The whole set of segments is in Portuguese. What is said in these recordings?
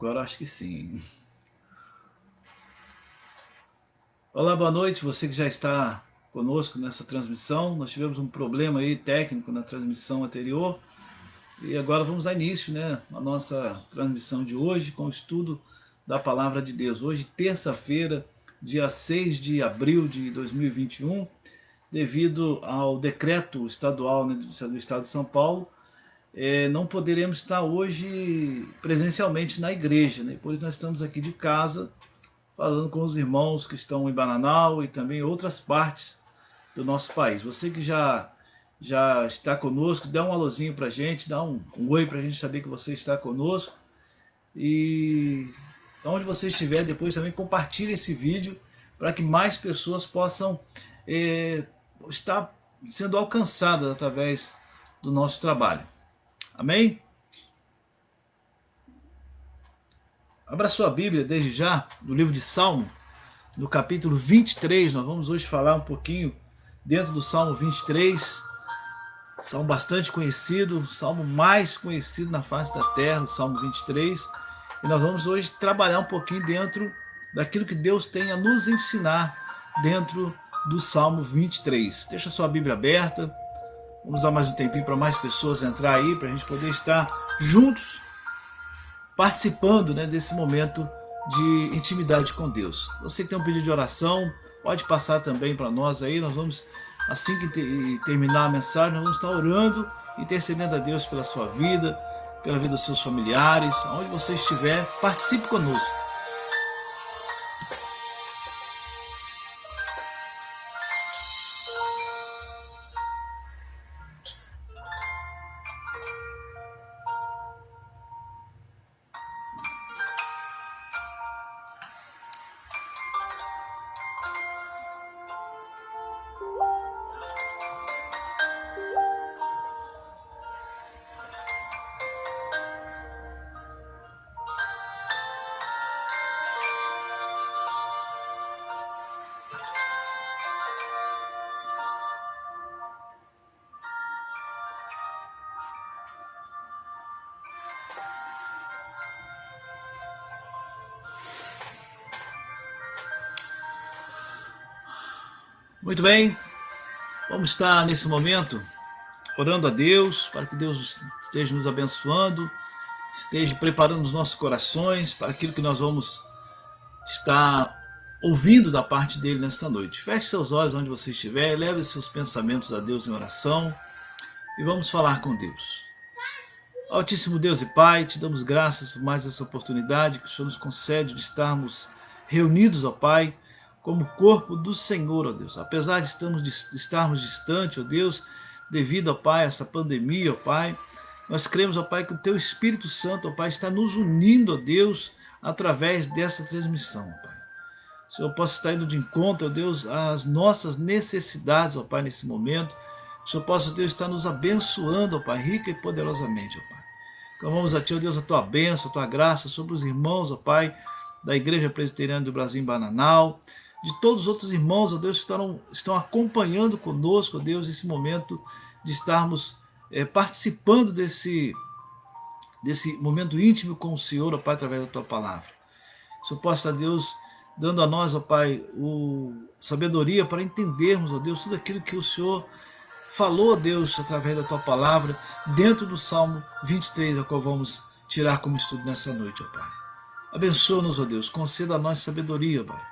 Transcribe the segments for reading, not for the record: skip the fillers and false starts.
Agora acho que sim. Olá, boa noite, você que já está conosco nessa transmissão. Nós tivemos um problema aí técnico na transmissão anterior e agora vamos dar início, né, à nossa transmissão de hoje com o estudo da Palavra de Deus. Hoje, terça-feira, dia 6 de abril de 2021, devido ao decreto estadual, né, do Estado de São Paulo, não poderemos estar hoje presencialmente na igreja, né? Por isso nós estamos aqui de casa, falando com os irmãos que estão em Bananal e também em outras partes do nosso país. Você que já está conosco, dá um alôzinho para a gente, dá um oi para a gente saber que você está conosco. E onde você estiver, depois também compartilhe esse vídeo para que mais pessoas possam estar sendo alcançadas através do nosso trabalho. Amém? Abra sua Bíblia desde já, no livro de Salmo, no capítulo 23, nós vamos hoje falar um pouquinho dentro do Salmo 23, salmo bastante conhecido, salmo mais conhecido na face da terra, o Salmo 23, e nós vamos hoje trabalhar um pouquinho dentro daquilo que Deus tem a nos ensinar dentro do Salmo 23. Deixa a sua Bíblia aberta, vamos dar mais um tempinho para mais pessoas entrar aí, para a gente poder estar juntos, participando, né, desse momento de intimidade com Deus. Você que tem um pedido de oração, pode passar também para nós aí. Nós vamos, assim que terminar a mensagem, nós vamos estar orando, intercedendo a Deus pela sua vida, pela vida dos seus familiares, aonde você estiver, participe conosco. Muito bem, vamos estar nesse momento orando a Deus, para que Deus esteja nos abençoando, esteja preparando os nossos corações para aquilo que nós vamos estar ouvindo da parte dele nesta noite. Feche seus olhos onde você estiver, leve seus pensamentos a Deus em oração e vamos falar com Deus. Altíssimo Deus e Pai, te damos graças por mais essa oportunidade que o Senhor nos concede de estarmos reunidos, ó Pai, como corpo do Senhor, ó Deus. Apesar de estarmos distantes, ó Deus, devido, ó Pai, a essa pandemia, ó Pai, nós cremos, ó Pai, que o Teu Espírito Santo, ó Pai, está nos unindo, ó Deus, através dessa transmissão, ó Pai. O Senhor possa estar indo de encontro, ó Deus, às nossas necessidades, ó Pai, nesse momento. O Senhor possa, Deus, estar nos abençoando, ó Pai, rica e poderosamente, ó Pai. Clamamos a Ti, ó Deus, a Tua bênção, a Tua graça sobre os irmãos, ó Pai, da Igreja Presbiteriana do Brasil em Bananal, de todos os outros irmãos, ó Deus, que estão acompanhando conosco, ó Deus, esse momento de estarmos participando desse momento íntimo com o Senhor, ó Pai, através da Tua palavra. O Senhor possa, Deus, dando a nós, ó Pai, sabedoria para entendermos, ó Deus, tudo aquilo que o Senhor falou, Deus, através da Tua palavra, dentro do Salmo 23, ao qual vamos tirar como estudo nessa noite, ó Pai. Abençoa-nos, ó Deus, conceda a nós sabedoria, Pai.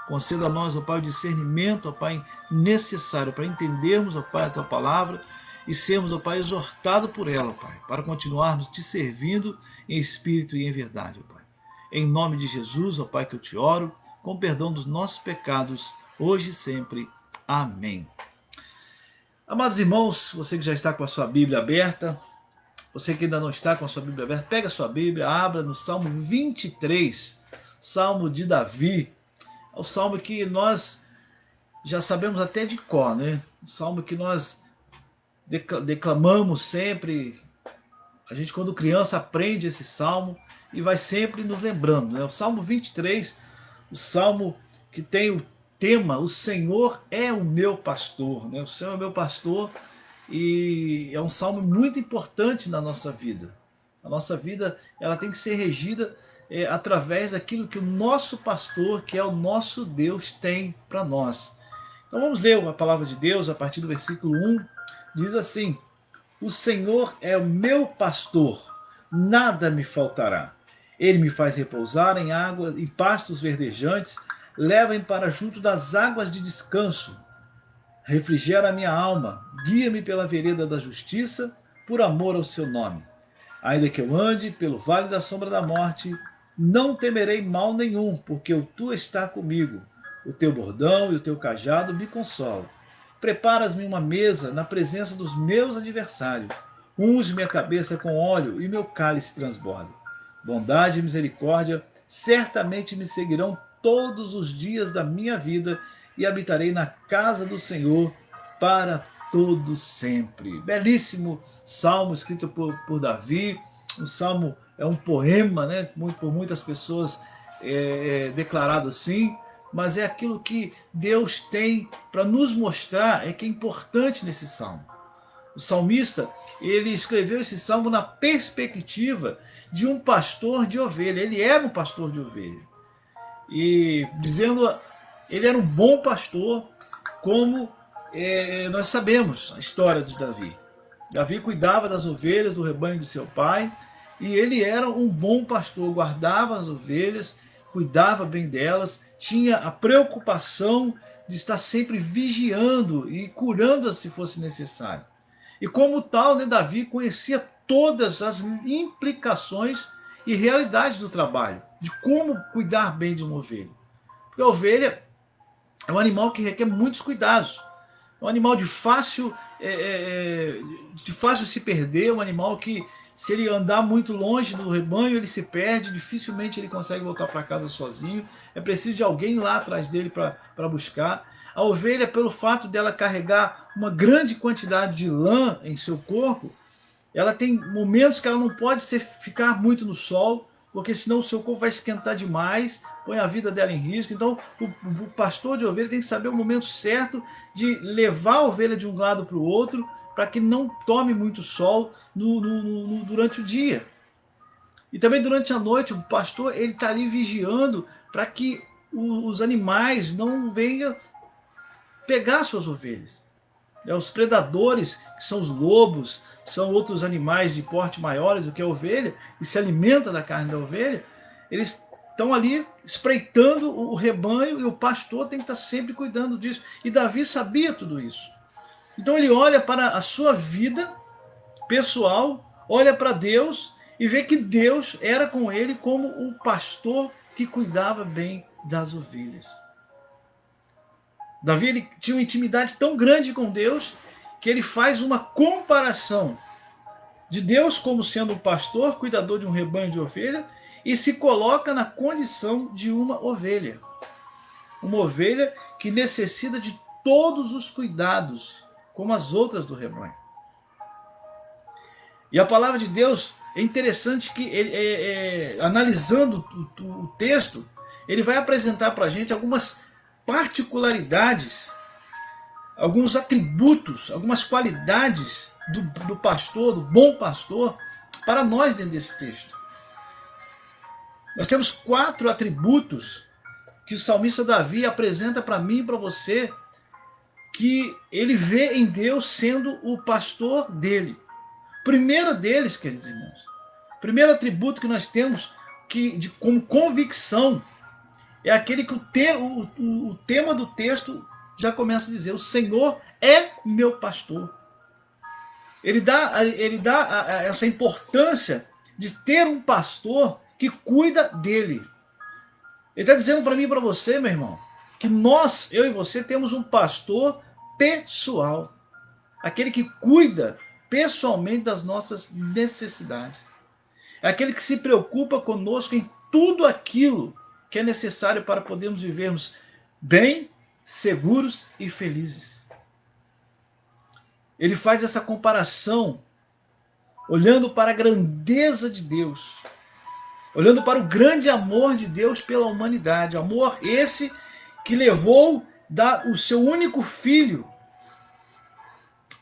Conceda a nós, ó Pai, o discernimento, ó Pai, necessário para entendermos, ó Pai, a Tua palavra e sermos, ó Pai, exortados por ela, ó Pai, para continuarmos Te servindo em espírito e em verdade, ó Pai. Em nome de Jesus, ó Pai, que eu Te oro, com perdão dos nossos pecados, hoje e sempre. Amém. Amados irmãos, você que já está com a sua Bíblia aberta, você que ainda não está com a sua Bíblia aberta, pega a sua Bíblia, abra no Salmo 23, Salmo de Davi. É o Salmo que nós já sabemos até de cor, né? O Salmo que nós declamamos sempre. A gente, quando criança, aprende esse Salmo e vai sempre nos lembrando, né? O Salmo 23, o Salmo que tem o tema, o Senhor é o meu pastor, né? O Senhor é o meu pastor, e é um salmo muito importante na nossa vida. A nossa vida, ela tem que ser regida através daquilo que o nosso pastor, que é o nosso Deus, tem para nós. Então vamos ler a palavra de Deus a partir do versículo 1. Diz assim: o Senhor é o meu pastor, nada me faltará. Ele me faz repousar em água e pastos verdejantes, leva-me para junto das águas de descanso. Refrigera a minha alma, guia-me pela vereda da justiça, por amor ao seu nome. Ainda que eu ande pelo vale da sombra da morte, não temerei mal nenhum, porque o tu está comigo. O teu bordão e o teu cajado me consolam. Preparas-me uma mesa na presença dos meus adversários. Unge minha cabeça com óleo e meu cálice transborda. Bondade e misericórdia certamente me seguirão todos os dias da minha vida e habitarei na casa do Senhor para todo sempre. Belíssimo salmo escrito por Davi. O salmo é um poema, né? Por muitas pessoas declarado assim, mas é aquilo que Deus tem para nos mostrar, que é importante nesse salmo. O salmista, ele escreveu esse salmo na perspectiva de um pastor de ovelha. Ele era um pastor de ovelha. E dizendo, ele era um bom pastor, como nós sabemos a história de Davi. Davi cuidava das ovelhas do rebanho de seu pai, e ele era um bom pastor, guardava as ovelhas, cuidava bem delas, tinha a preocupação de estar sempre vigiando e curando-as se fosse necessário. E como tal, né, Davi conhecia todas as implicações e realidades do trabalho, de como cuidar bem de uma ovelha. Porque a ovelha é um animal que requer muitos cuidados. É um animal de fácil se perder, um animal que, se ele andar muito longe do rebanho, ele se perde, dificilmente ele consegue voltar para casa sozinho. É preciso de alguém lá atrás dele para buscar. A ovelha, pelo fato dela carregar uma grande quantidade de lã em seu corpo, ela tem momentos que ela não pode ficar muito no sol, porque senão o seu corpo vai esquentar demais, põe a vida dela em risco. Então o pastor de ovelha tem que saber o momento certo de levar a ovelha de um lado para o outro, para que não tome muito sol durante o dia. E também durante a noite, o pastor ele está ali vigiando para que os animais não venham pegar suas ovelhas. Os predadores, que são os lobos, são outros animais de porte maiores do que a ovelha, e se alimenta da carne da ovelha, eles estão ali espreitando o rebanho, e o pastor tem que estar sempre cuidando disso. E Davi sabia tudo isso. Então ele olha para a sua vida pessoal, olha para Deus e vê que Deus era com ele como um pastor que cuidava bem das ovelhas. Davi ele tinha uma intimidade tão grande com Deus que ele faz uma comparação de Deus como sendo um pastor, cuidador de um rebanho de ovelha, e se coloca na condição de uma ovelha. Uma ovelha que necessita de todos os cuidados, como as outras do rebanho. E a palavra de Deus é interessante que, analisando o texto, ele vai apresentar para a gente algumas particularidades, alguns atributos, algumas qualidades do pastor, do bom pastor, para nós dentro desse texto. Nós temos 4 atributos que o salmista Davi apresenta para mim e para você, que ele vê em Deus sendo o pastor dele. Primeiro deles, queridos irmãos, primeiro atributo que nós temos como convicção é aquele que o tema do texto já começa a dizer: o Senhor é meu pastor. Ele dá essa importância de ter um pastor que cuida dele. Ele está dizendo para mim e para você, meu irmão, que nós, eu e você, temos um pastor pessoal. Aquele que cuida pessoalmente das nossas necessidades. É aquele que se preocupa conosco em tudo aquilo que é necessário para podermos vivermos bem, seguros e felizes. Ele faz essa comparação olhando para a grandeza de Deus, olhando para o grande amor de Deus pela humanidade. Amor esse que levou o seu único filho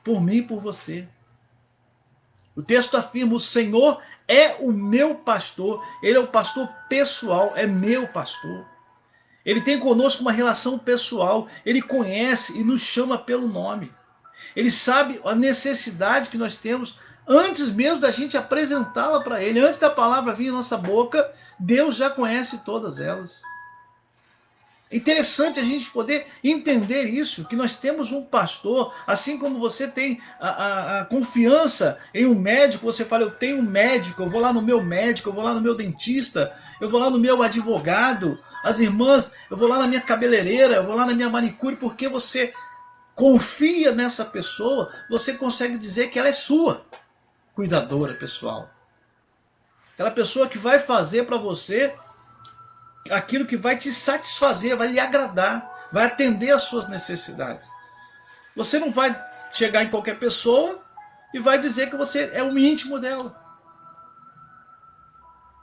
por mim e por você. O texto afirma: o Senhor é o meu pastor, Ele é o pastor pessoal, é meu pastor. Ele tem conosco uma relação pessoal, Ele conhece e nos chama pelo nome. Ele sabe a necessidade que nós temos antes mesmo da gente apresentá-la para Ele. Antes da palavra vir em nossa boca, Deus já conhece todas elas. É interessante a gente poder entender isso, que nós temos um pastor, assim como você tem a confiança em um médico, você fala: eu tenho um médico, eu vou lá no meu médico, eu vou lá no meu dentista, eu vou lá no meu advogado, as irmãs, eu vou lá na minha cabeleireira, eu vou lá na minha manicure, porque você confia nessa pessoa, você consegue dizer que ela é sua cuidadora pessoal. Aquela pessoa que vai fazer para você aquilo que vai te satisfazer, vai lhe agradar, vai atender às suas necessidades. Você não vai chegar em qualquer pessoa e vai dizer que você é o íntimo dela.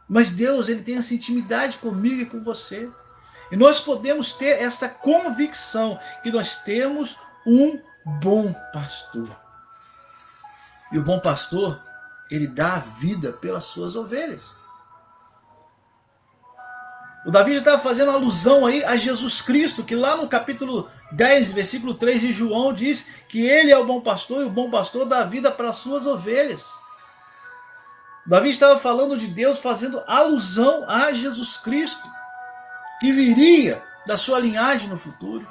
Mas Deus, Ele tem essa intimidade comigo e com você. E nós podemos ter esta convicção que nós temos um bom pastor. E o bom pastor, ele dá a vida pelas suas ovelhas. O Davi já estava fazendo alusão aí a Jesus Cristo, que lá no capítulo 10, versículo 3 de João, diz que ele é o bom pastor e o bom pastor dá a vida para as suas ovelhas. Davi estava falando de Deus, fazendo alusão a Jesus Cristo, que viria da sua linhagem no futuro.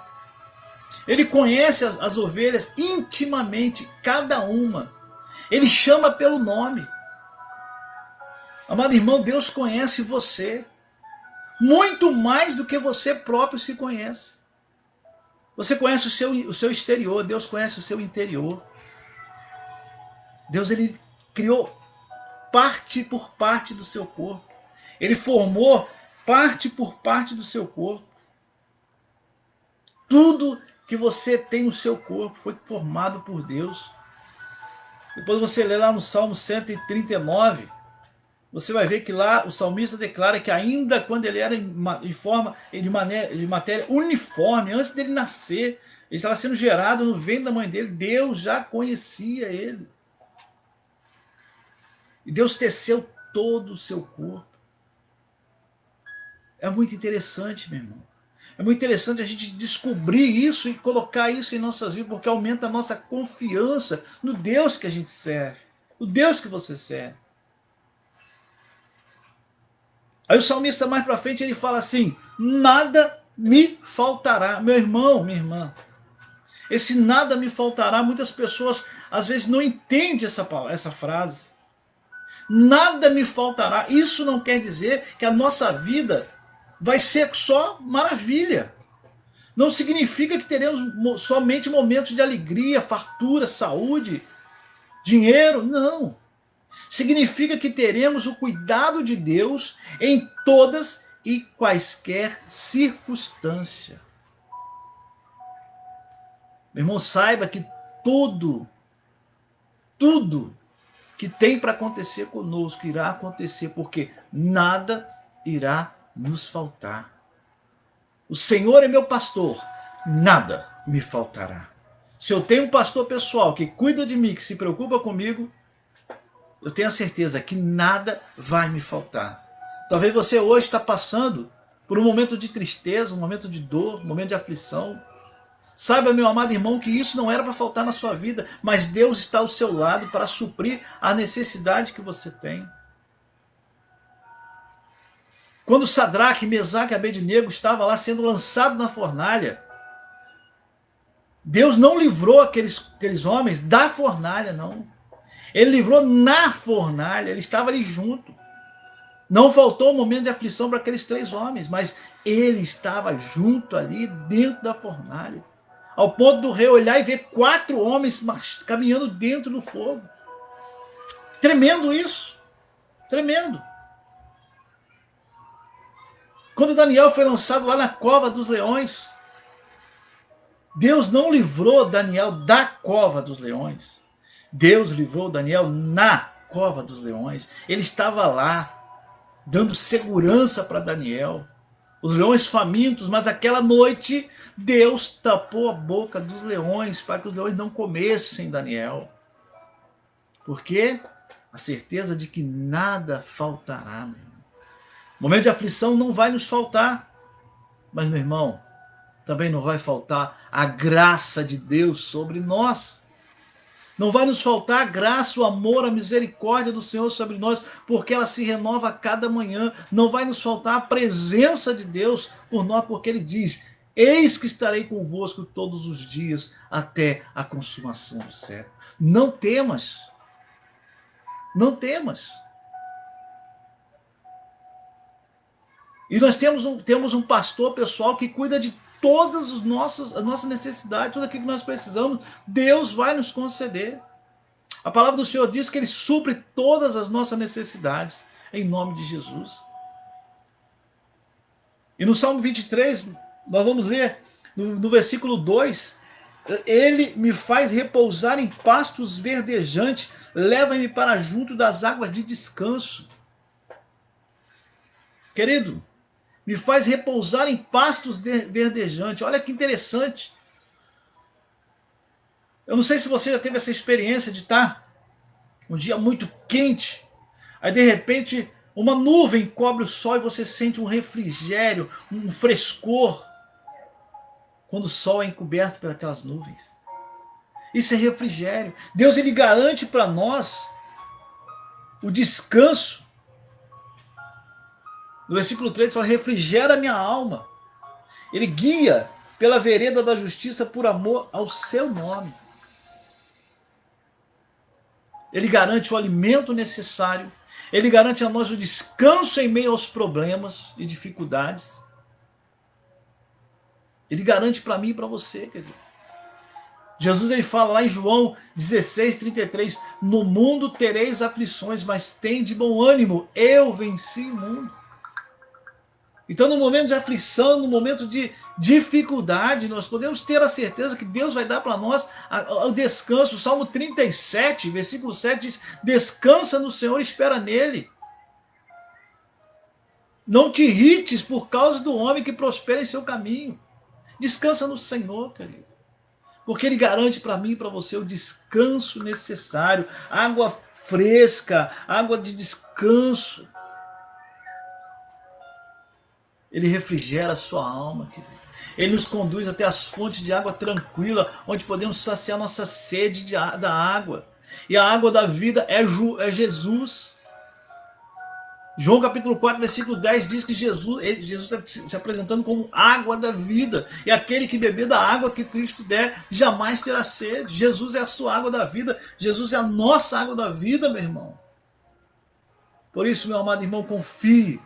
Ele conhece as ovelhas intimamente, cada uma. Ele chama pelo nome. Amado irmão, Deus conhece você muito mais do que você próprio se conhece. Você conhece o seu exterior, Deus conhece o seu interior. Deus, Ele criou parte por parte do seu corpo. Ele formou parte por parte do seu corpo. Tudo que você tem no seu corpo foi formado por Deus. Depois você lê lá no Salmo 139, você vai ver que lá o salmista declara que ainda quando ele era de matéria uniforme, antes dele nascer, ele estava sendo gerado no ventre da mãe dele, Deus já conhecia ele. E Deus teceu todo o seu corpo. É muito interessante, meu irmão. É muito interessante a gente descobrir isso e colocar isso em nossas vidas, porque aumenta a nossa confiança no Deus que a gente serve, no Deus que você serve. Aí o salmista mais para frente ele fala assim: nada me faltará. Meu irmão, minha irmã, esse nada me faltará, muitas pessoas às vezes não entendem essa frase. Nada me faltará. Isso não quer dizer que a nossa vida vai ser só maravilha. Não significa que teremos somente momentos de alegria, fartura, saúde, dinheiro. Não. Significa que teremos o cuidado de Deus em todas e quaisquer circunstâncias. Meu irmão, saiba que tudo que tem para acontecer conosco irá acontecer, porque nada irá nos faltar. O Senhor é meu pastor, nada me faltará. Se eu tenho um pastor pessoal que cuida de mim, que se preocupa comigo, eu tenho a certeza que nada vai me faltar. Talvez você hoje está passando por um momento de tristeza, um momento de dor, um momento de aflição. Saiba, meu amado irmão, que isso não era para faltar na sua vida, mas Deus está ao seu lado para suprir a necessidade que você tem. Quando Sadraque, Mesaque e Abednego estavam lá sendo lançados na fornalha, Deus não livrou aqueles homens da fornalha, não. Ele livrou na fornalha, ele estava ali junto. Não faltou um momento de aflição para aqueles 3 homens, mas ele estava junto ali dentro da fornalha. Ao ponto do rei olhar e ver 4 homens caminhando dentro do fogo. Tremendo isso. Tremendo. Quando Daniel foi lançado lá na cova dos leões, Deus não livrou Daniel da cova dos leões. Deus livrou Daniel na cova dos leões. Ele estava lá, dando segurança para Daniel. Os leões famintos, mas aquela noite Deus tapou a boca dos leões para que os leões não comessem Daniel. Por quê? A certeza de que nada faltará, meu irmão. Momento de aflição não vai nos faltar. Mas, meu irmão, também não vai faltar a graça de Deus sobre nós. Não vai nos faltar a graça, o amor, a misericórdia do Senhor sobre nós, porque ela se renova a cada manhã. Não vai nos faltar a presença de Deus por nós, porque Ele diz: eis que estarei convosco todos os dias até a consumação do século. Não temas. Não temas. E nós temos um pastor pessoal que cuida de todas as nossas necessidades, tudo aquilo que nós precisamos, Deus vai nos conceder. A palavra do Senhor diz que Ele supre todas as nossas necessidades, em nome de Jesus. E no Salmo 23, nós vamos ler no versículo 2, Ele me faz repousar em pastos verdejantes, leva-me para junto das águas de descanso. Querido, me faz repousar em pastos verdejantes. Olha que interessante. Eu não sei se você já teve essa experiência de estar um dia muito quente, aí de repente uma nuvem cobre o sol e você sente um refrigério, um frescor, quando o sol é encoberto por aquelas nuvens. Isso é refrigério. Deus, Ele garante para nós o descanso. No versículo 3 fala: refrigera minha alma. Ele guia pela vereda da justiça por amor ao seu nome. Ele garante o alimento necessário. Ele garante a nós o descanso em meio aos problemas e dificuldades. Ele garante para mim e para você, querido. Jesus, ele fala lá em João 16:33, no mundo tereis aflições, mas tem de bom ânimo, eu venci o mundo. Então, no momento de aflição, no momento de dificuldade, nós podemos ter a certeza que Deus vai dar para nós o descanso. O Salmo 37, versículo 7 diz: descansa no Senhor e espera nele. Não te irrites por causa do homem que prospera em seu caminho. Descansa no Senhor, querido. Porque Ele garante para mim e para você o descanso necessário. Água fresca, água de descanso. Ele refrigera a sua alma, querido. Ele nos conduz até as fontes de água tranquila, onde podemos saciar nossa sede da água. E a água da vida é Jesus. João capítulo 4, versículo 10 diz que Jesus está se apresentando como água da vida. E aquele que beber da água que Cristo der, jamais terá sede. Jesus é a sua água da vida. Jesus é a nossa água da vida, meu irmão. Por isso, meu amado irmão, confie.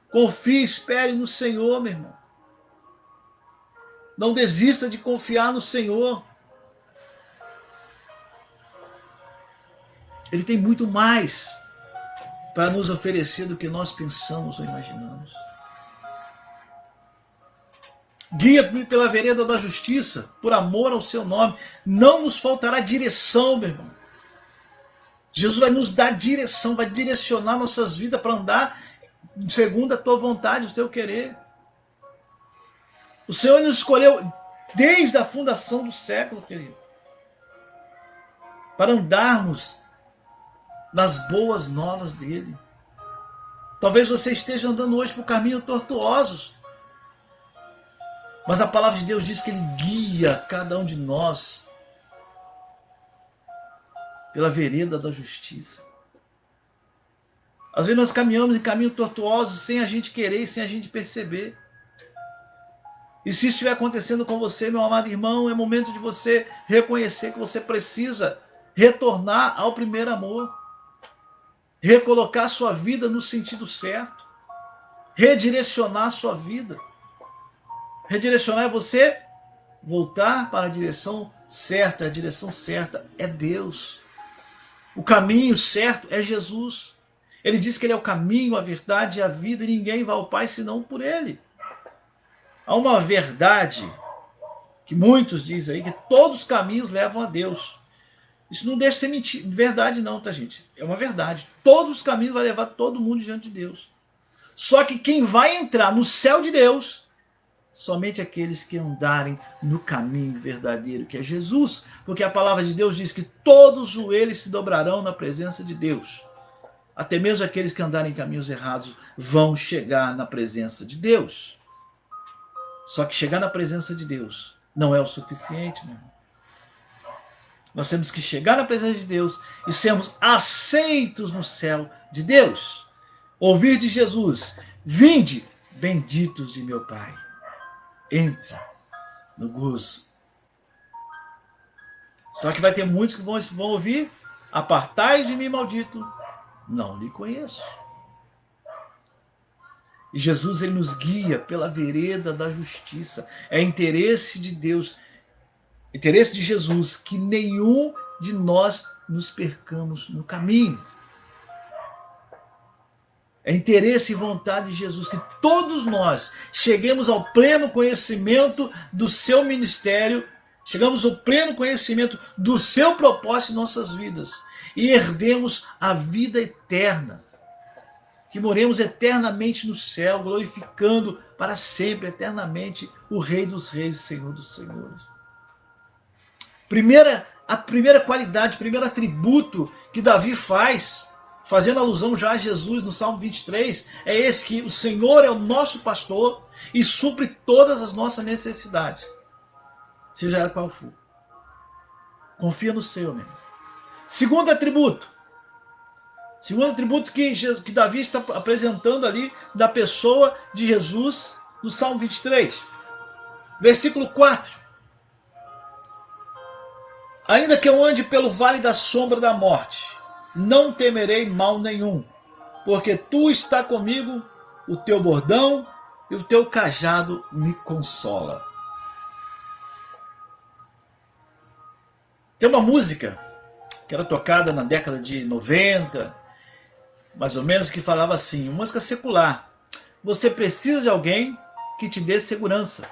Confie, espere no Senhor, meu irmão. Não desista de confiar no Senhor. Ele tem muito mais para nos oferecer do que nós pensamos ou imaginamos. Guia-me pela vereda da justiça, por amor ao seu nome. Não nos faltará direção, meu irmão. Jesus vai nos dar direção, vai direcionar nossas vidas para andar segundo a tua vontade, o teu querer. O Senhor nos escolheu desde a fundação do século, querido, para andarmos nas boas novas dele. Talvez você esteja andando hoje por caminhos tortuosos, mas a palavra de Deus diz que Ele guia cada um de nós pela vereda da justiça. Às vezes nós caminhamos em caminhos tortuosos sem a gente querer e sem a gente perceber. E se isso estiver acontecendo com você, meu amado irmão, é momento de você reconhecer que você precisa retornar ao primeiro amor. Recolocar sua vida no sentido certo. Redirecionar sua vida. Redirecionar é você voltar para a direção certa. A direção certa é Deus. O caminho certo é Jesus. Ele diz que Ele é o caminho, a verdade e a vida, e ninguém vai ao Pai senão por Ele. Há uma verdade que muitos dizem aí, que todos os caminhos levam a Deus. Isso não deixa de ser verdade não, tá, gente? É uma verdade. Todos os caminhos vão levar todo mundo diante de Deus. Só que quem vai entrar no céu de Deus somente aqueles que andarem no caminho verdadeiro, que é Jesus. Porque a palavra de Deus diz que todos os joelhos se dobrarão na presença de Deus. Até mesmo aqueles que andarem em caminhos errados vão chegar na presença de Deus. Só que chegar na presença de Deus não é o suficiente, meu irmão. Nós temos que chegar na presença de Deus e sermos aceitos no céu de Deus. Ouvir de Jesus: vinde, benditos de meu Pai. Entre no gozo. Só que vai ter muitos que vão ouvir: apartai de mim, maldito, não lhe conheço. E Jesus, ele nos guia pela vereda da justiça. É interesse de Deus, interesse de Jesus, que nenhum de nós nos percamos no caminho. É interesse e vontade de Jesus que todos nós cheguemos ao pleno conhecimento do seu ministério, chegamos ao pleno conhecimento do seu propósito em nossas vidas e herdemos a vida eterna. Que moremos eternamente no céu, glorificando para sempre, eternamente, o Rei dos Reis e Senhor dos Senhores. A primeira qualidade, o primeiro atributo que Davi faz, fazendo alusão já a Jesus no Salmo 23, é esse: que o Senhor é o nosso pastor e supre todas as nossas necessidades, seja ela qual for. Confia no Senhor, meu irmão. Segundo atributo que Davi está apresentando ali da pessoa de Jesus no Salmo 23. Versículo 4. Ainda que eu ande pelo vale da sombra da morte, não temerei mal nenhum, porque tu está comigo, o teu bordão e o teu cajado me consola. Tem uma música que era tocada na década de 90, mais ou menos, que falava assim, música secular: você precisa de alguém que te dê segurança.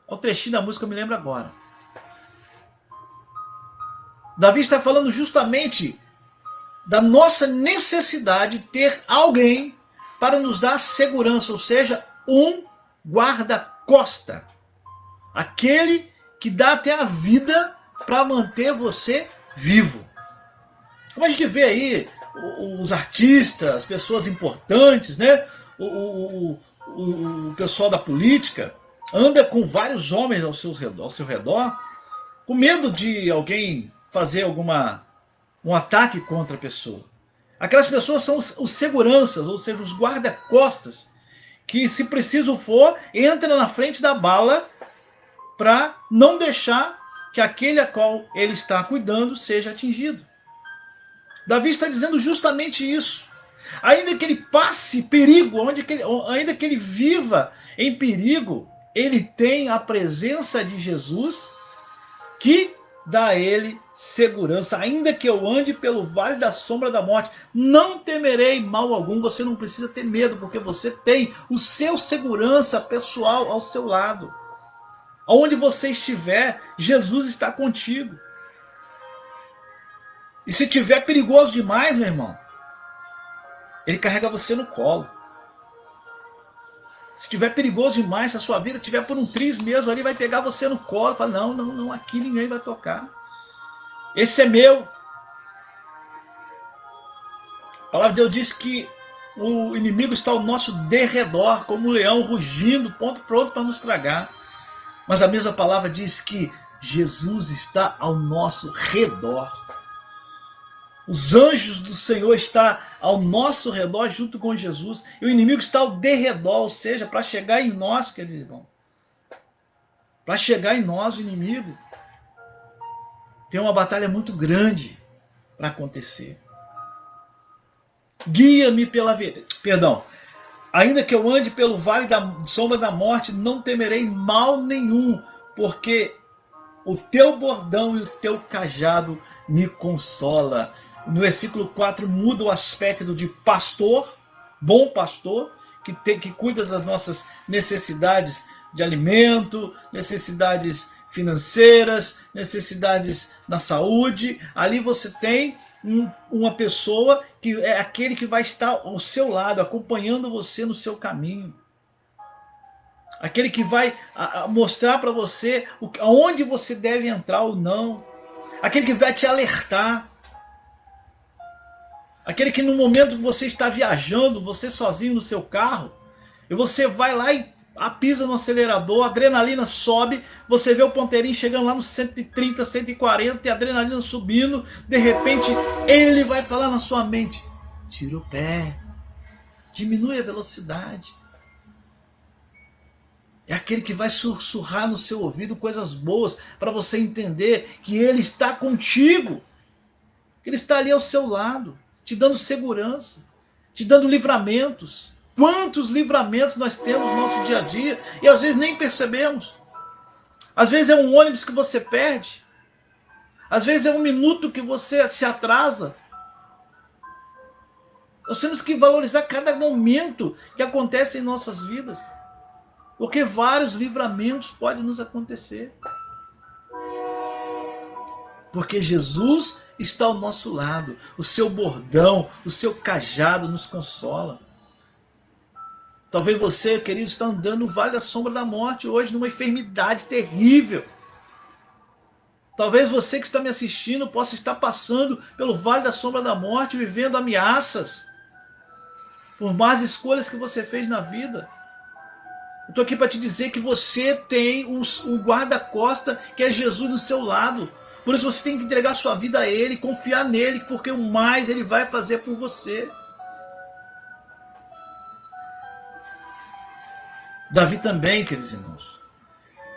É o trechinho da música, eu me lembro agora. Davi está falando justamente da nossa necessidade de ter alguém para nos dar segurança, ou seja, um guarda-costa. Aquele que dá até a vida para manter você vivo. Como a gente vê aí os artistas, as pessoas importantes, né? O pessoal da política anda com vários homens ao seu redor, com medo de alguém fazer um ataque contra a pessoa. Aquelas pessoas são os seguranças, ou seja, os guarda-costas, que, se preciso for, entra na frente da bala para não deixar que aquele a qual ele está cuidando seja atingido. Davi está dizendo justamente isso. Ainda que ele passe perigo, ainda que ele viva em perigo, ele tem a presença de Jesus que dá a ele segurança. Ainda que eu ande pelo vale da sombra da morte, não temerei mal algum. Você não precisa ter medo, porque você tem o seu segurança pessoal ao seu lado. Aonde você estiver, Jesus está contigo. E se tiver perigoso demais, meu irmão, ele carrega você no colo. Se tiver perigoso demais, se a sua vida estiver por um triz mesmo, ali vai pegar você no colo e fala: não, aqui ninguém vai tocar. Esse é meu. A palavra de Deus diz que o inimigo está ao nosso derredor, como um leão rugindo, pronto para nos tragar. Mas a mesma palavra diz que Jesus está ao nosso redor. Os anjos do Senhor estão ao nosso redor junto com Jesus. E o inimigo está ao derredor, ou seja, para chegar em nós, querido irmão. Para chegar em nós, o inimigo tem uma batalha muito grande para acontecer. Guia-me pela vereda. Perdão. Ainda que eu ande pelo vale da sombra da morte, não temerei mal nenhum, porque o teu bordão e o teu cajado me consola. No versículo 4 muda o aspecto de pastor, bom pastor, que cuida das nossas necessidades de alimento, necessidades financeiras, necessidades na saúde. Ali você tem uma pessoa que é aquele que vai estar ao seu lado, acompanhando você no seu caminho. aquele que vai mostrar para você aonde você deve entrar ou não, aquele que vai te alertar, aquele que no momento que você está viajando, você sozinho no seu carro, e você vai lá e pisa no acelerador, a adrenalina sobe, você vê o ponteirinho chegando lá no 130, 140, e a adrenalina subindo, de repente ele vai falar na sua mente: tira o pé, diminui a velocidade. É aquele que vai sussurrar no seu ouvido coisas boas para você entender que ele está contigo, que ele está ali ao seu lado, te dando segurança, te dando livramentos. Quantos livramentos nós temos no nosso dia a dia e às vezes nem percebemos. Às vezes é um ônibus que você perde, às vezes é um minuto que você se atrasa. Nós temos que valorizar cada momento que acontece em nossas vidas, porque vários livramentos podem nos acontecer. Porque Jesus está ao nosso lado. O seu bordão, o seu cajado nos consola. Talvez você, querido, está andando no vale da sombra da morte hoje, numa enfermidade terrível. Talvez você que está me assistindo possa estar passando pelo vale da sombra da morte, vivendo ameaças, por más escolhas que você fez na vida. Eu estou aqui para te dizer que você tem um guarda-costa que é Jesus no seu lado. Por isso você tem que entregar sua vida a Ele, confiar nele, porque o mais Ele vai fazer por você. Davi também, queridos irmãos,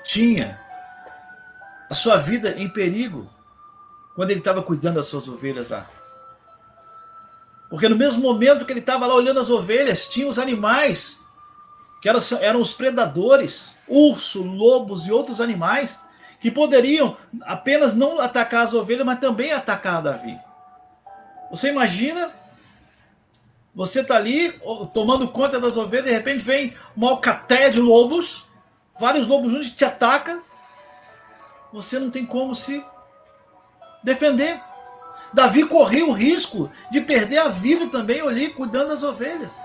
tinha a sua vida em perigo quando ele estava cuidando das suas ovelhas lá. Porque no mesmo momento que ele estava lá olhando as ovelhas, tinha os animais, que eram os predadores, urso, lobos e outros animais, que poderiam apenas não atacar as ovelhas, mas também atacar Davi. Você imagina, você está ali tomando conta das ovelhas, de repente vem uma alcateia de lobos, vários lobos juntos te atacam, você não tem como se defender. Davi corria o risco de perder a vida também ali cuidando das ovelhas.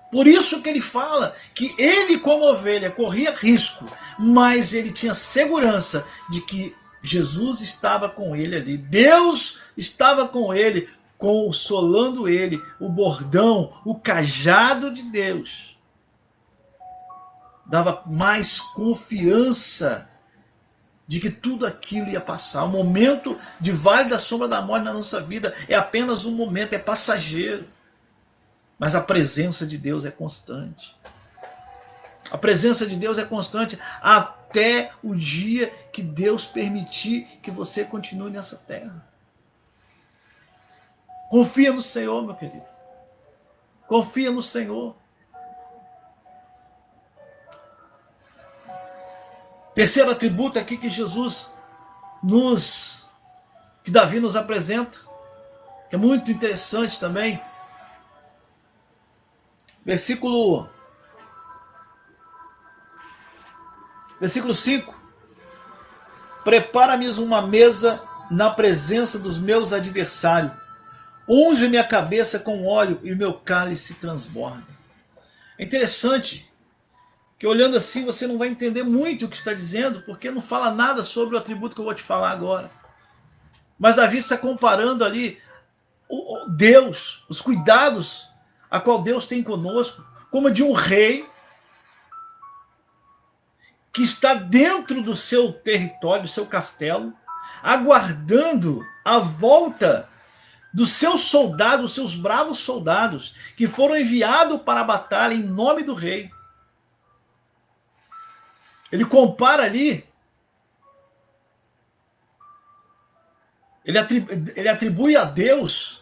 Por isso que ele fala que ele, como ovelha, corria risco, mas ele tinha segurança de que Jesus estava com ele ali. Deus estava com ele, consolando ele. O bordão, o cajado de Deus dava mais confiança de que tudo aquilo ia passar. O momento de vale da sombra da morte na nossa vida é apenas um momento, é passageiro. Mas a presença de Deus é constante. A presença de Deus é constante até o dia que Deus permitir que você continue nessa terra. Confia no Senhor, meu querido. Confia no Senhor. Terceiro atributo aqui que que Davi nos apresenta, que é muito interessante também. Versículo 5. Prepara-me uma mesa na presença dos meus adversários. Unge minha cabeça com óleo e o meu cálice transborda. É interessante que olhando assim você não vai entender muito o que está dizendo, porque não fala nada sobre o atributo que eu vou te falar agora. Mas Davi está comparando ali Deus, os cuidados a qual Deus tem conosco, como de um rei que está dentro do seu território, do seu castelo, aguardando a volta dos seus soldados, os seus bravos soldados, que foram enviados para a batalha em nome do rei. Ele compara ali, ele atribui a Deus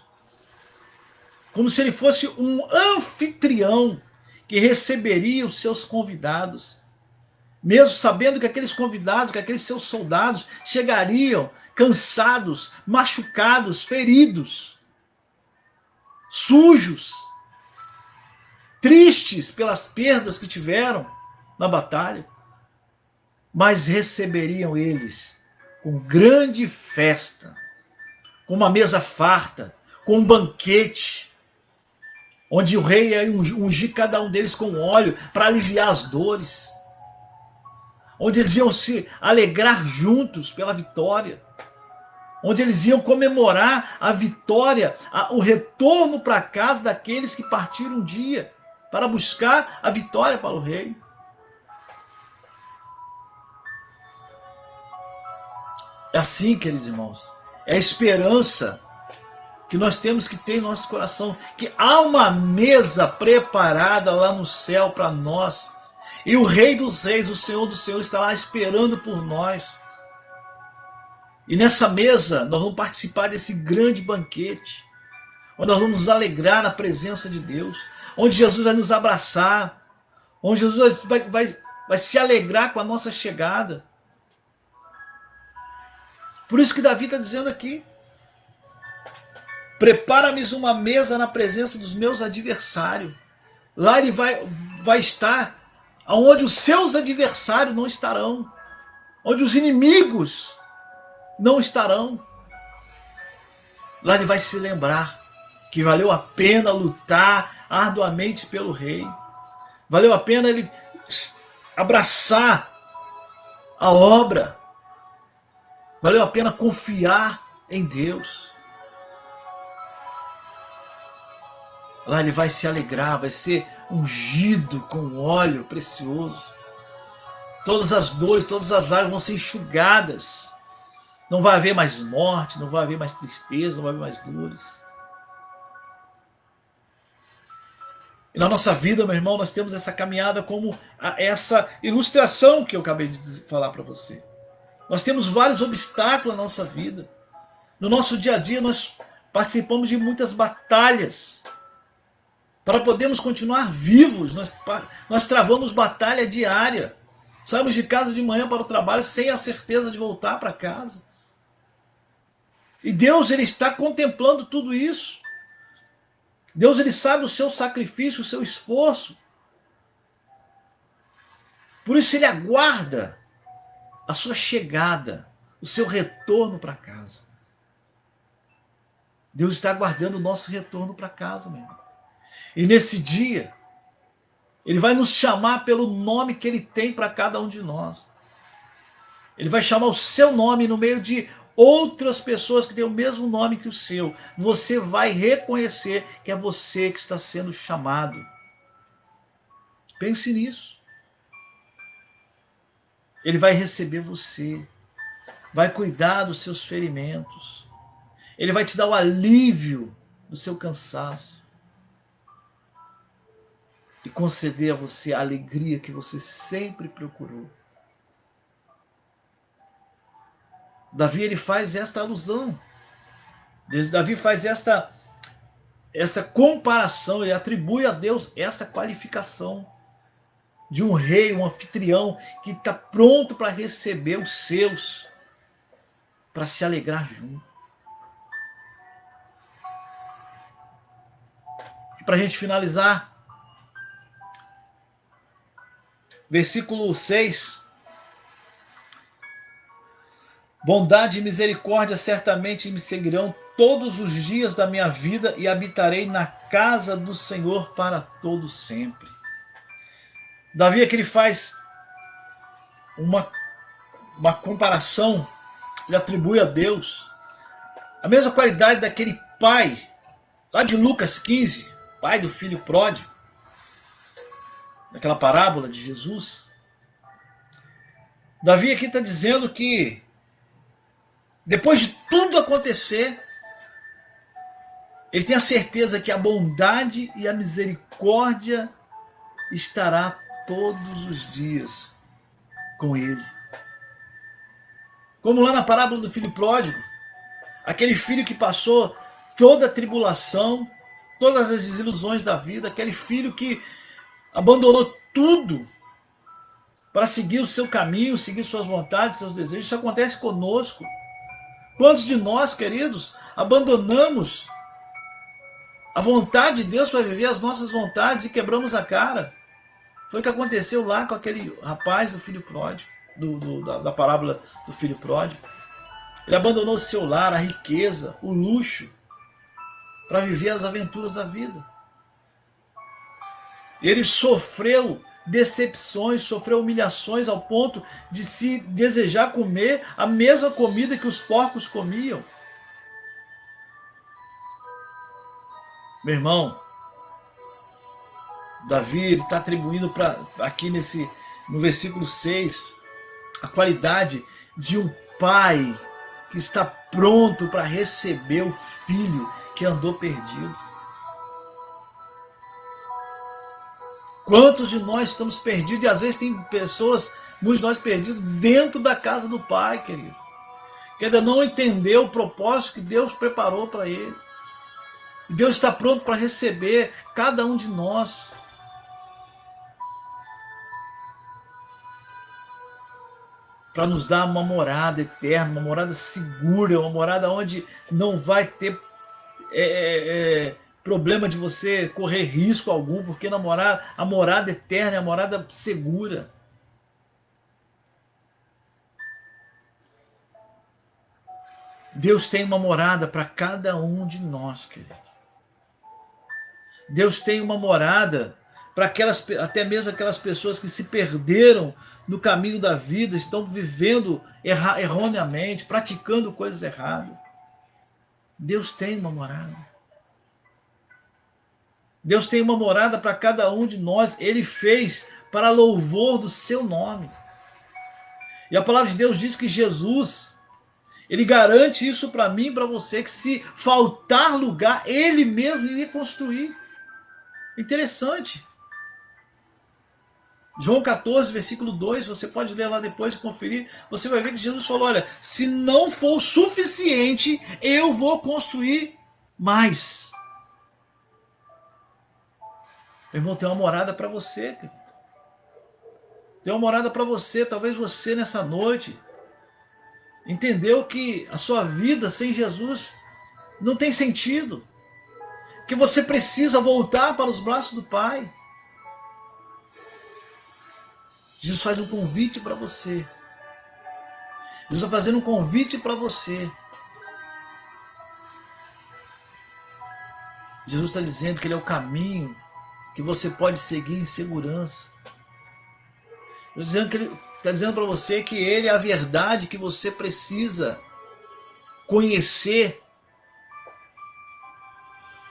como se ele fosse um anfitrião que receberia os seus convidados, mesmo sabendo que aqueles convidados, que aqueles seus soldados chegariam cansados, machucados, feridos, sujos, tristes pelas perdas que tiveram na batalha, mas receberiam eles com grande festa, com uma mesa farta, com um banquete. onde o rei ia ungir cada um deles com óleo para aliviar as dores, onde eles iam se alegrar juntos pela vitória, onde eles iam comemorar a vitória, o retorno para casa daqueles que partiram um dia para buscar a vitória para o rei. É assim, queridos irmãos, é a esperança que nós temos que ter em nosso coração, que há uma mesa preparada lá no céu para nós, e o Rei dos Reis, o Senhor dos Senhores, está lá esperando por nós. E nessa mesa nós vamos participar desse grande banquete, onde nós vamos nos alegrar na presença de Deus, onde Jesus vai nos abraçar, onde Jesus vai se alegrar com a nossa chegada. Por isso que Davi está dizendo aqui: prepara-me uma mesa na presença dos meus adversários. Lá ele vai estar onde os seus adversários não estarão, onde os inimigos não estarão. Lá ele vai se lembrar que valeu a pena lutar arduamente pelo rei. Valeu a pena ele abraçar a obra. Valeu a pena confiar em Deus. Lá ele vai se alegrar, vai ser ungido com óleo precioso. Todas as dores, todas as lágrimas vão ser enxugadas. Não vai haver mais morte, não vai haver mais tristeza, não vai haver mais dores. E na nossa vida, meu irmão, nós temos essa caminhada como essa ilustração que eu acabei de falar para você. Nós temos vários obstáculos na nossa vida. No nosso dia a dia, nós participamos de muitas batalhas. Para podermos continuar vivos, nós travamos batalha diária. Saímos de casa de manhã para o trabalho sem a certeza de voltar para casa. E Deus, ele está contemplando tudo isso. Deus, ele sabe o seu sacrifício, o seu esforço. Por isso ele aguarda a sua chegada, o seu retorno para casa. Deus está aguardando o nosso retorno para casa, meu irmão. E nesse dia, ele vai nos chamar pelo nome que ele tem para cada um de nós. Ele vai chamar o seu nome no meio de outras pessoas que têm o mesmo nome que o seu. Você vai reconhecer que é você que está sendo chamado. Pense nisso. Ele vai receber você, vai cuidar dos seus ferimentos, ele vai te dar o alívio do seu cansaço e conceder a você a alegria que você sempre procurou. Davi, ele faz esta alusão, Davi faz essa comparação, ele atribui a Deus essa qualificação de um rei, um anfitrião que está pronto para receber os seus, para se alegrar junto. E para a gente finalizar, versículo 6. Bondade e misericórdia certamente me seguirão todos os dias da minha vida e habitarei na casa do Senhor para todo sempre. Davi aqui ele faz uma comparação, ele atribui a Deus a mesma qualidade daquele pai, lá de Lucas 15, pai do filho pródigo, naquela parábola de Jesus. Davi aqui está dizendo que depois de tudo acontecer, ele tem a certeza que a bondade e a misericórdia estará todos os dias com ele. Como lá na parábola do filho pródigo, aquele filho que passou toda a tribulação, todas as desilusões da vida, aquele filho que abandonou tudo para seguir o seu caminho, seguir suas vontades, seus desejos. Isso acontece conosco. Quantos de nós, queridos, abandonamos a vontade de Deus para viver as nossas vontades e quebramos a cara? Foi o que aconteceu lá com aquele rapaz do filho pródigo, da parábola do filho pródigo. Ele abandonou o seu lar, a riqueza, o luxo, para viver as aventuras da vida. Ele sofreu decepções, sofreu humilhações ao ponto de se desejar comer a mesma comida que os porcos comiam. Meu irmão, Davi está atribuindo aqui no versículo 6 a qualidade de um pai que está pronto para receber o filho que andou perdido. Quantos de nós estamos perdidos? E às vezes tem pessoas, muitos de nós perdidos dentro da casa do Pai, querido, que ainda não entendeu o propósito que Deus preparou para ele. E Deus está pronto para receber cada um de nós. Para nos dar uma morada eterna, uma morada segura, uma morada onde não vai ter problema de você correr risco algum, porque a morada eterna é a morada segura. Deus tem uma morada para cada um de nós, querido. Deus tem uma morada para até mesmo aquelas pessoas que se perderam no caminho da vida, estão vivendo erroneamente, praticando coisas erradas. Deus tem uma morada. Deus tem uma morada para cada um de nós. Ele fez para louvor do seu nome. E a palavra de Deus diz que Jesus, ele garante isso para mim e para você, que se faltar lugar, ele mesmo iria construir. Interessante. João 14, versículo 2, você pode ler lá depois e conferir. Você vai ver que Jesus falou, olha, se não for o suficiente, eu vou construir mais. Meu irmão, tem uma morada para você, querido. Tem uma morada para você. Talvez você nessa noite entendeu que a sua vida sem Jesus não tem sentido. Que você precisa voltar para os braços do Pai. Jesus faz um convite para você. Jesus está fazendo um convite para você. Jesus está dizendo que ele é o caminho que você pode seguir em segurança. Ele está dizendo para você que ele é a verdade que você precisa conhecer.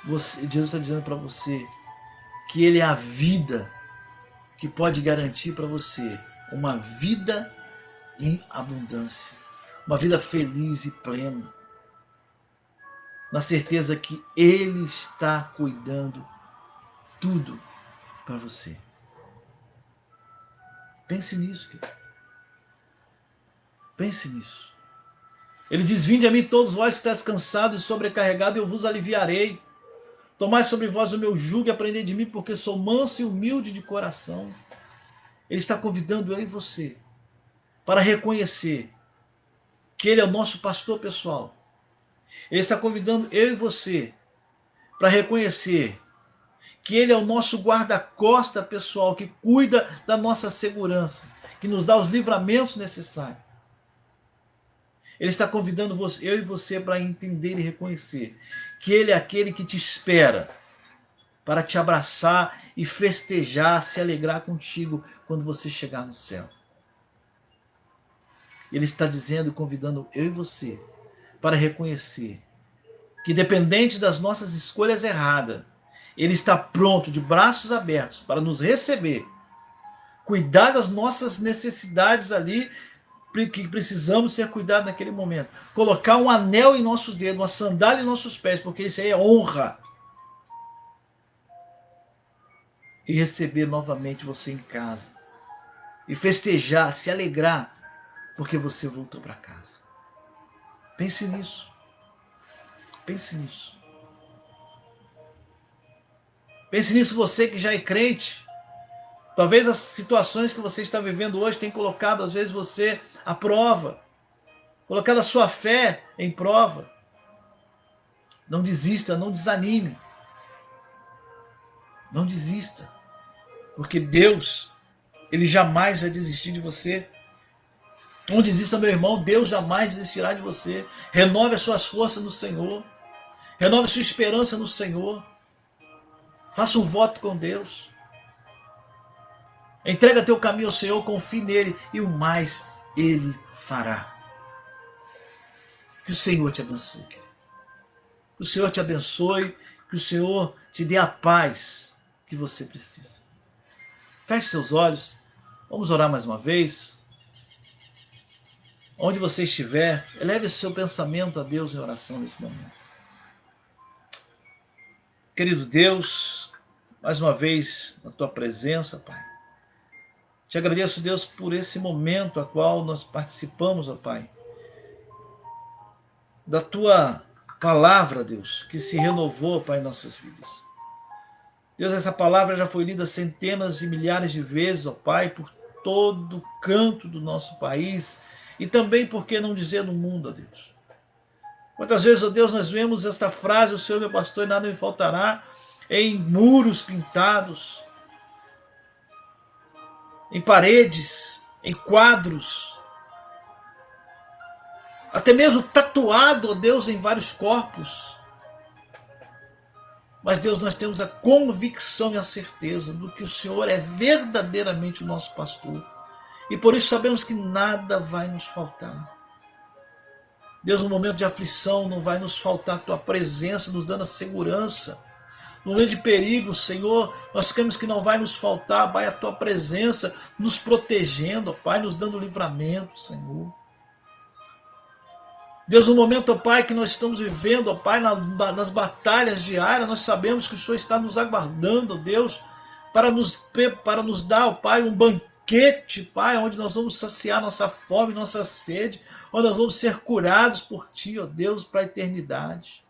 Jesus está dizendo para você que ele é a vida que pode garantir para você uma vida em abundância, uma vida feliz e plena, na certeza que ele está cuidando tudo para você. Pense nisso, querido. Pense nisso. Ele diz, vinde a mim todos vós que estáis cansados e sobrecarregados, e eu vos aliviarei. Tomai sobre vós o meu jugo e aprendei de mim, porque sou manso e humilde de coração. Ele está convidando eu e você para reconhecer que ele é o nosso pastor pessoal. Ele está convidando eu e você para reconhecer que ele é o nosso guarda-costa pessoal, que cuida da nossa segurança, que nos dá os livramentos necessários. Ele está convidando eu e você para entender e reconhecer que ele é aquele que te espera para te abraçar e festejar, se alegrar contigo quando você chegar no céu. Ele está dizendo, convidando eu e você para reconhecer que, dependente das nossas escolhas erradas, ele está pronto, de braços abertos, para nos receber, cuidar das nossas necessidades ali, que precisamos ser cuidados naquele momento. Colocar um anel em nossos dedos, uma sandália em nossos pés, porque isso aí é honra. E receber novamente você em casa. E festejar, se alegrar, porque você voltou para casa. Pense nisso. Pense nisso. Pense nisso, você que já é crente. Talvez as situações que você está vivendo hoje tenham colocado, às vezes, você à prova. Colocado a sua fé em prova. Não desista, não desanime. Não desista. Porque Deus, ele jamais vai desistir de você. Não desista, meu irmão, Deus jamais desistirá de você. Renove as suas forças no Senhor. Renove a sua esperança no Senhor. Faça um voto com Deus. Entrega teu caminho ao Senhor, confie nele e o mais ele fará. Que o Senhor te abençoe, querido. Que o Senhor te abençoe, que o Senhor te dê a paz que você precisa. Feche seus olhos, vamos orar mais uma vez. Onde você estiver, eleve seu pensamento a Deus em oração nesse momento. Querido Deus, mais uma vez na tua presença, Pai. Te agradeço, Deus, por esse momento a qual nós participamos, ó Pai, da tua palavra, Deus, que se renovou, Pai, em nossas vidas. Deus, essa palavra já foi lida centenas e milhares de vezes, ó Pai, por todo canto do nosso país e também, por que não dizer, no mundo, ó Deus. Quantas vezes, ó Deus, nós vemos esta frase, o Senhor é meu pastor e nada me faltará, em muros pintados, em paredes, em quadros, até mesmo tatuado, ó Deus, em vários corpos. Mas, Deus, nós temos a convicção e a certeza do que o Senhor é verdadeiramente o nosso pastor. E por isso sabemos que nada vai nos faltar. Deus, no momento de aflição não vai nos faltar a tua presença, nos dando a segurança. No momento de perigo, Senhor, nós cremos que não vai nos faltar, Pai, a tua presença nos protegendo, Pai, nos dando livramento, Senhor. Deus, no momento, ó Pai, que nós estamos vivendo, ó Pai, nas batalhas diárias, nós sabemos que o Senhor está nos aguardando, ó Deus, para nos dar, ó Pai, um banquete, Pai, onde nós vamos saciar nossa fome, nossa sede, onde nós vamos ser curados por Ti, ó Deus, para a eternidade.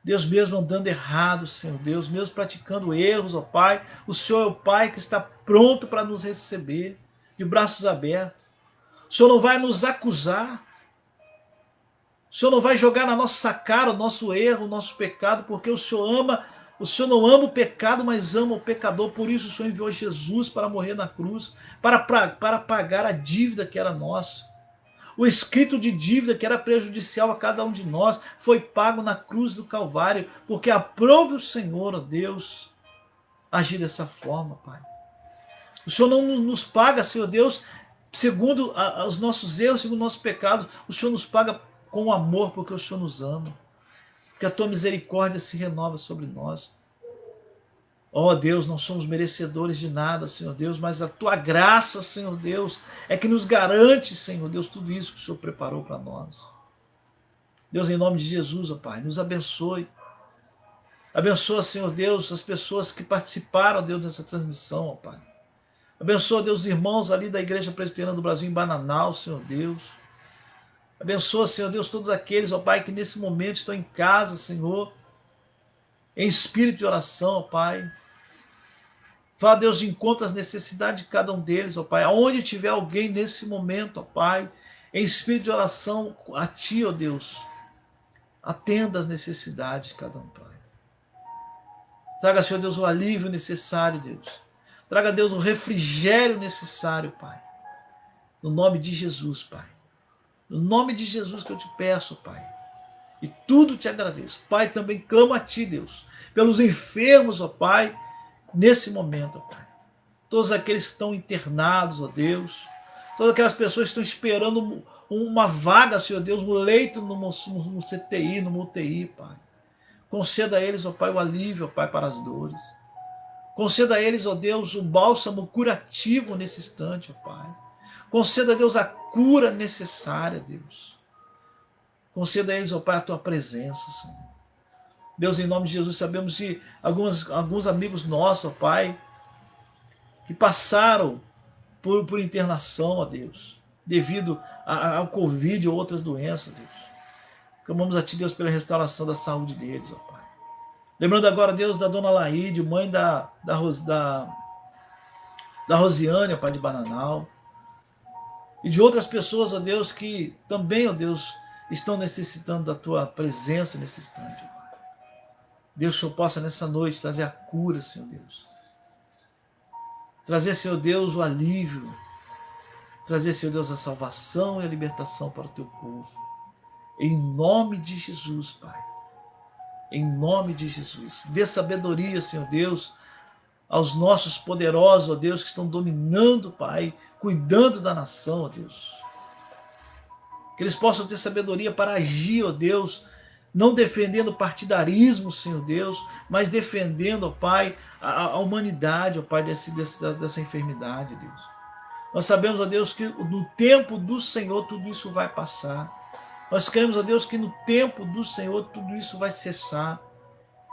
Deus, mesmo andando errado, Senhor Deus, mesmo praticando erros, ó Pai, o Senhor é o Pai que está pronto para nos receber, de braços abertos. O Senhor não vai nos acusar, o Senhor não vai jogar na nossa cara o nosso erro, o nosso pecado, porque o Senhor não ama o pecado, mas ama o pecador. Por isso o Senhor enviou Jesus para morrer na cruz, para pagar a dívida que era nossa. O escrito de dívida que era prejudicial a cada um de nós foi pago na cruz do Calvário, porque aprove o Senhor, ó Deus, agir dessa forma, Pai. O Senhor não nos paga, Senhor Deus, segundo os nossos erros, segundo o nosso pecado. O Senhor nos paga com amor, porque o Senhor nos ama, porque a tua misericórdia se renova sobre nós. Ó Deus, não somos merecedores de nada, Senhor Deus, mas a tua graça, Senhor Deus, é que nos garante, Senhor Deus, tudo isso que o Senhor preparou para nós. Deus, em nome de Jesus, ó Pai, nos abençoe. Abençoa, Senhor Deus, as pessoas que participaram, ó Deus, dessa transmissão, ó Pai. Abençoa, Deus, os irmãos ali da Igreja Presbiteriana do Brasil, em Bananal, Senhor Deus. Abençoa, Senhor Deus, todos aqueles, ó Pai, que nesse momento estão em casa, Senhor, em espírito de oração, ó Pai. Vá, Deus, de encontro às necessidades de cada um deles, ó Pai. Aonde tiver alguém nesse momento, ó Pai, em espírito de oração a Ti, ó Deus, atenda às necessidades de cada um, Pai. Traga, Senhor Deus, o alívio necessário, Deus. Traga, Deus, o refrigério necessário, Pai. No nome de Jesus, Pai. No nome de Jesus que eu te peço, Pai. E tudo te agradeço. Pai, também clamo a Ti, Deus, pelos enfermos, ó Pai, nesse momento, ó Pai. Todos aqueles que estão internados, ó Deus. Todas aquelas pessoas que estão esperando uma vaga, Senhor Deus, um leito no CTI, no UTI, Pai. Conceda a eles, ó Pai, o alívio, ó Pai, para as dores. Conceda a eles, ó Deus, o bálsamo curativo nesse instante, ó Pai. Conceda a Deus a cura necessária, Deus. Conceda a eles, ó Pai, a Tua presença, Senhor. Deus, em nome de Jesus, sabemos de alguns amigos nossos, ó Pai, que passaram por internação, ó Deus, devido ao Covid ou outras doenças, Deus. Clamamos a Ti, Deus, pela restauração da saúde deles, ó Pai. Lembrando agora, Deus, da dona Laíde, mãe da Rosiane, ó Pai, de Bananal. E de outras pessoas, ó Deus, que também, ó Deus, estão necessitando da Tua presença nesse instante, ó Pai. Deus, que o Senhor possa nessa noite trazer a cura, Senhor Deus. Trazer, Senhor Deus, o alívio. Trazer, Senhor Deus, a salvação e a libertação para o Teu povo. Em nome de Jesus, Pai. Em nome de Jesus. Dê sabedoria, Senhor Deus, aos nossos poderosos, ó Deus, que estão dominando, Pai, cuidando da nação, ó Deus. Que eles possam ter sabedoria para agir, ó Deus, não defendendo o partidarismo, Senhor Deus, mas defendendo, ó Pai, a humanidade, ó Pai, dessa enfermidade, Deus. Nós sabemos, ó Deus, que no tempo do Senhor tudo isso vai passar. Nós cremos, ó Deus, que no tempo do Senhor tudo isso vai cessar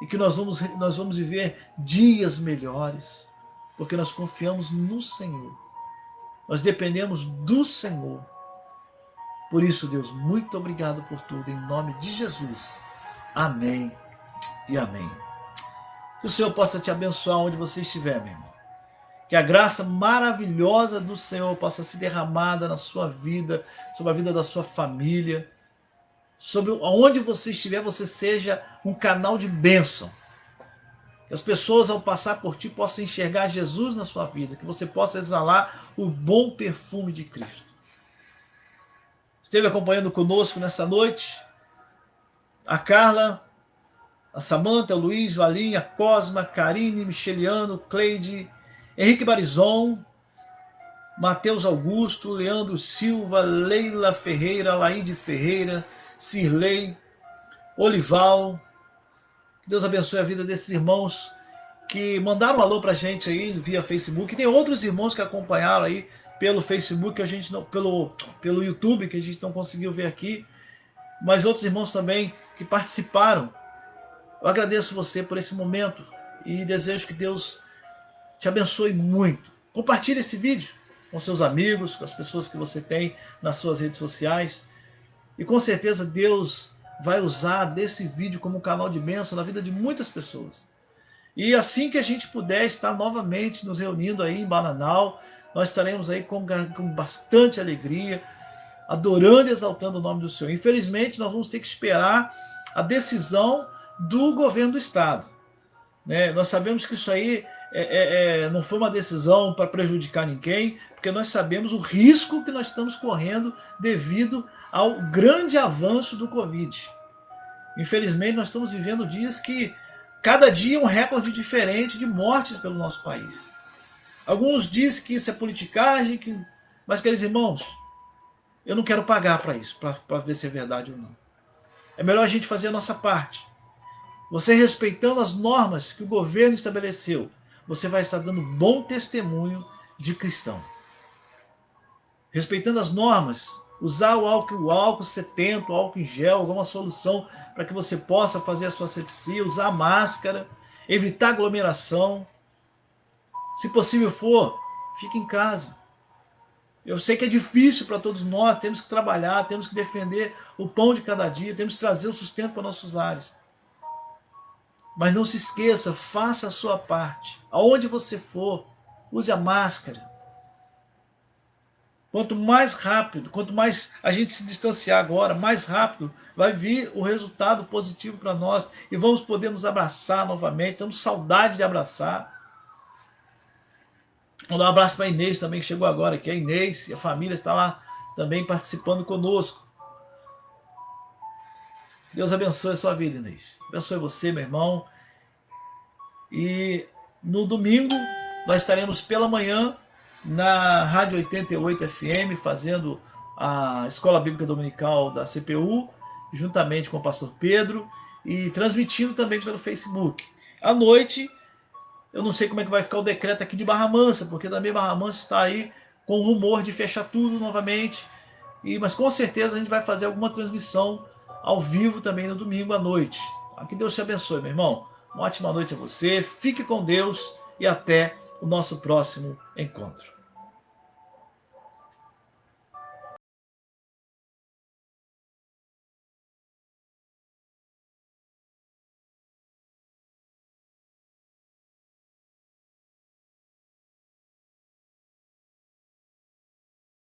e que nós vamos viver dias melhores, porque nós confiamos no Senhor. Nós dependemos do Senhor. Por isso, Deus, muito obrigado por tudo, em nome de Jesus. Amém e amém. Que o Senhor possa te abençoar onde você estiver, meu irmão. Que a graça maravilhosa do Senhor possa ser derramada na sua vida, sobre a vida da sua família, sobre onde você estiver, você seja um canal de bênção. Que as pessoas, ao passar por ti, possam enxergar Jesus na sua vida, que você possa exalar o bom perfume de Cristo. Esteve acompanhando conosco nessa noite a Carla, a Samanta, o Luiz, Valinha, a Cosma, Karine, Micheliano, Cleide, Henrique Barizon, Matheus Augusto, Leandro Silva, Leila Ferreira, Laide Ferreira, Cirlei, Olival. Que Deus abençoe a vida desses irmãos que mandaram um alô pra gente aí via Facebook. E tem outros irmãos que acompanharam aí pelo Facebook, que a gente não, pelo YouTube, que a gente não conseguiu ver aqui, mas outros irmãos também que participaram. Eu agradeço você por esse momento e desejo que Deus te abençoe muito. Compartilhe esse vídeo com seus amigos, com as pessoas que você tem nas suas redes sociais. E com certeza Deus vai usar desse vídeo como um canal de bênção na vida de muitas pessoas. E assim que a gente puder estar novamente nos reunindo aí em Bananal, nós estaremos aí com bastante alegria, adorando e exaltando o nome do Senhor. Infelizmente, nós vamos ter que esperar a decisão do governo do Estado. Né? Nós sabemos que isso aí não foi uma decisão para prejudicar ninguém, porque nós sabemos o risco que nós estamos correndo devido ao grande avanço do Covid. Infelizmente, nós estamos vivendo dias que cada dia é um recorde diferente de mortes pelo nosso país. Alguns dizem que isso é politicagem, mas, queridos irmãos, eu não quero pagar para isso, para ver se é verdade ou não. É melhor a gente fazer a nossa parte. Você respeitando as normas que o governo estabeleceu, você vai estar dando bom testemunho de cristão. Respeitando as normas, usar o álcool 70, o álcool em gel, alguma solução para que você possa fazer a sua asepsia, usar máscara, evitar aglomeração. Se possível for, fique em casa. Eu sei que é difícil para todos nós, temos que trabalhar, temos que defender o pão de cada dia, temos que trazer o sustento para nossos lares. Mas não se esqueça, faça a sua parte. Aonde você for, use a máscara. Quanto mais rápido, quanto mais a gente se distanciar agora, mais rápido vai vir o resultado positivo para nós e vamos poder nos abraçar novamente. Temos saudade de abraçar. Vou dar um abraço para a Inês também, que chegou agora aqui. A Inês e a família está lá também participando conosco. Deus abençoe a sua vida, Inês. Abençoe você, meu irmão. E no domingo nós estaremos pela manhã na Rádio 88 FM, fazendo a Escola Bíblica Dominical da CPU, juntamente com o pastor Pedro, e transmitindo também pelo Facebook. À noite, eu não sei como é que vai ficar o decreto aqui de Barra Mansa, porque também Barra Mansa está aí com o rumor de fechar tudo novamente, mas com certeza a gente vai fazer alguma transmissão ao vivo também no domingo à noite. Que Deus te abençoe, meu irmão. Uma ótima noite a você, fique com Deus e até o nosso próximo encontro.